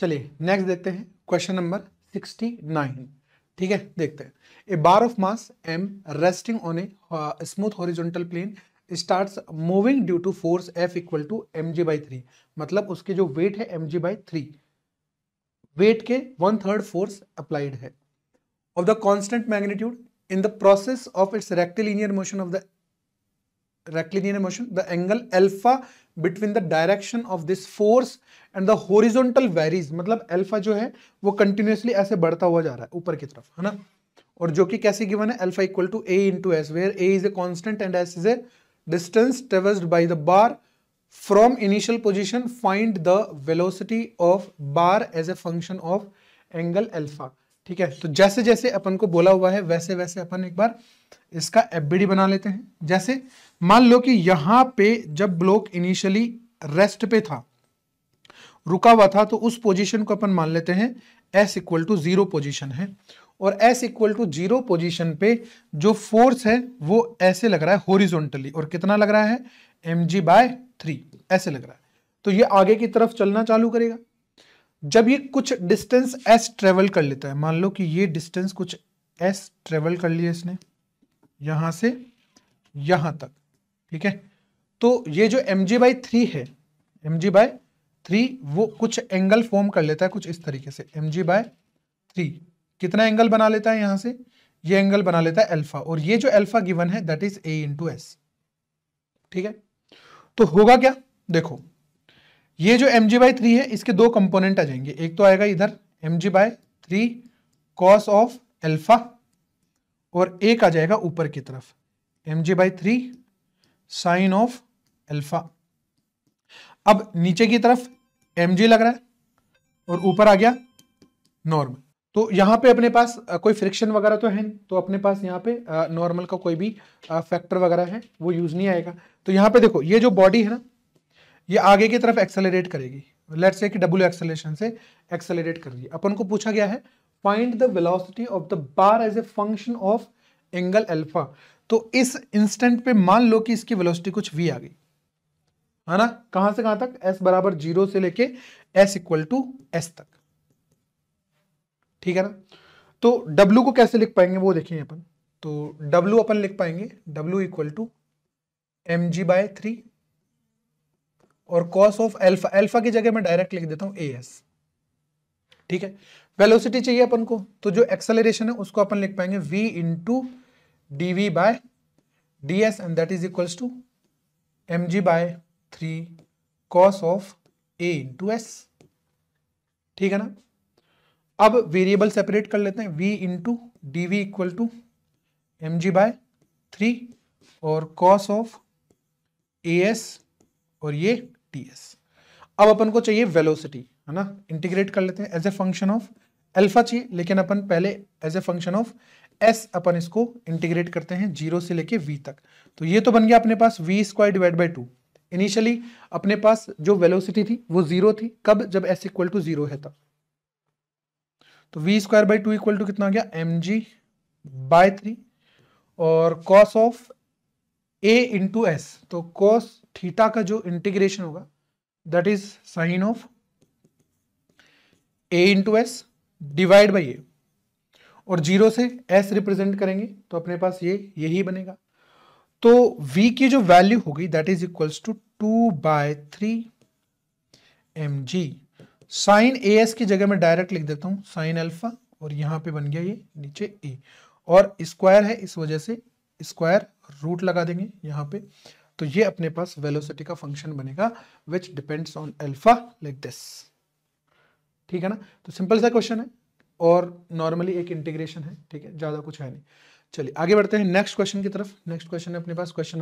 चलिए नेक्स्ट देखते हैं क्वेश्चन नंबर 69। ठीक है, देखते हैं। A bar of mass m resting on a smooth horizontal plane starts moving due to force F equal to mg/3। मतलब उसके जो वेट है mg/3, वेट के 1/3 फोर्स अप्लाइड है of the constant magnitude in the process of its rectilinear motion the angle alpha between the direction of this force and the horizontal varies। मतलब alpha जो है वो कंटिन्यूसली ऐसे बढ़ता हुआ जा रहा है ऊपर की तरफ, है ना। और जो कि कैसे गिवन है, alpha equal to a into s, where a is a constant and s is a distance traversed by the bar from initial position. Find the velocity of bar as a function of angle alpha. ठीक है, तो जैसे जैसे अपन को बोला हुआ है वैसे वैसे अपन एक बार इसका एफबीडी बना लेते हैं। जैसे मान लो कि यहां पे जब ब्लॉक इनिशियली रेस्ट पे था, रुका हुआ था, तो उस पोजीशन को अपन मान लेते हैं s इक्वल टू 0 पोजीशन है। और s इक्वल टू 0 पोजीशन पे जो फोर्स है वो ऐसे लग रहा है हॉरिजॉन्टली, और कितना लग रहा है, mg/3 ऐसे लग रहा है। तो ये आगे की तरफ चलना चालू करेगा। जब ये कुछ डिस्टेंस s ट्रेवल कर लेता है, मान लो कि ये डिस्टेंस कुछ s ट्रेवल कर लिया इसने यहां से यहां तक, ठीक है। तो ये जो mg/3 है, mg/3 वो कुछ एंगल फॉर्म कर लेता है कुछ इस तरीके से। mg/3 कितना एंगल बना लेता है, यहां से ये एंगल बना लेता है अल्फा, और ये जो अल्फा गिवन है that is a into S. ठीक है, तो होगा क्या, देखो ये जो mg/3 है इसके दो कंपोनेंट आ जाएंगे। एक तो आएगा इधर mg/3 कॉस ऑफ अल्फा, और एक आ जाएगा ऊपर की तरफ mg/3 साइन ऑफ अल्फा। अब नीचे की तरफ mg लग रहा है और ऊपर आ गया नॉर्मल। तो यहां पे अपने पास कोई फ्रिक्शन वगैरह तो है नहीं, तो अपने पास यहाँ पे नॉर्मल का कोई भी फैक्टर वगैरह है वो यूज नहीं आएगा। तो यहाँ पे देखो ये जो बॉडी है ना, ये आगे की तरफ एक्सेलरेट करेगी। लेट्स से कि डब्ल्यू एक्सेलरेशन से एक्सेलरेट कर रही है। अपन को पूछा गया है find the velocity of the bar as a function of angle alpha. तो इस इंस्टेंट पे मान लो कि इसकी वेलोसिटी कुछ v आ गई, है ना। कहां से कहां तक, s बराबर 0 से लेके s इक्वल टू s तक। ठीक है ना। तो w को कैसे लिख पाएंगे वो देखेंगे अपन। तो w अपन लिख पाएंगे w इक्वल टू mg/3 और कॉस ऑफ अल्फा, अल्फा की जगह मैं डायरेक्ट लिख देता हूं as। ठीक है, वेलोसिटी चाहिए अपन को, तो जो एक्सेलरेशन है उसको अपन लिख पाएंगे v into dv/ds and that is equals to mg/3 cos of a into s। ठीक है ना। अब वेरिएबल सेपरेट कर लेते हैं, v into dv equal to mg/3 और कॉस ऑफ as और ये ds। अब अपन को चाहिए वेलोसिटी, है ना। इंटीग्रेट कर लेते हैं, as a function of alpha चाहिए, लेकिन अपन पहले as a function of s अपन इसको इंटीग्रेट करते हैं 0 से लेके v तक। तो ये तो बन गया अपने पास v² डिवाइड बाई 2। इनिशियली अपने पास जो वेलोसिटी थी वो 0 थी, कब, जब s इक्वल टू 0 है तब। तो v² बाई 2 इक्वल टू कितना आ गया, mg/3 और cos of a into s। तो कॉस थीटा का जो इंटीग्रेशन होगा that is sine of a into S divide by a, और 0 से s रिप्रेजेंट करेंगे तो अपने पास ये यही बनेगा। तो v की जो वैल्यू होगी that is equals to 2/3 mg। Sine as की जगह मैं डायरेक्ट लिख देता हूं साइन अल्फा, और यहां पे बन गया ये नीचे a, और स्क्वायर है इस वजह से स्क्वायर रूट लगा देंगे यहां पे। तो ये अपने पास वेलोसिटी का फंक्शन बनेगा which depends on alpha like this. ठीक है ना। तो सिंपल सा क्वेश्चन है और नॉर्मली एक इंटीग्रेशन है, ठीक है, ज्यादा कुछ है नहीं। चलिए आगे बढ़ते हैं नेक्स्ट क्वेश्चन की तरफ। नेक्स्ट क्वेश्चन है अपने पास क्वेश्चन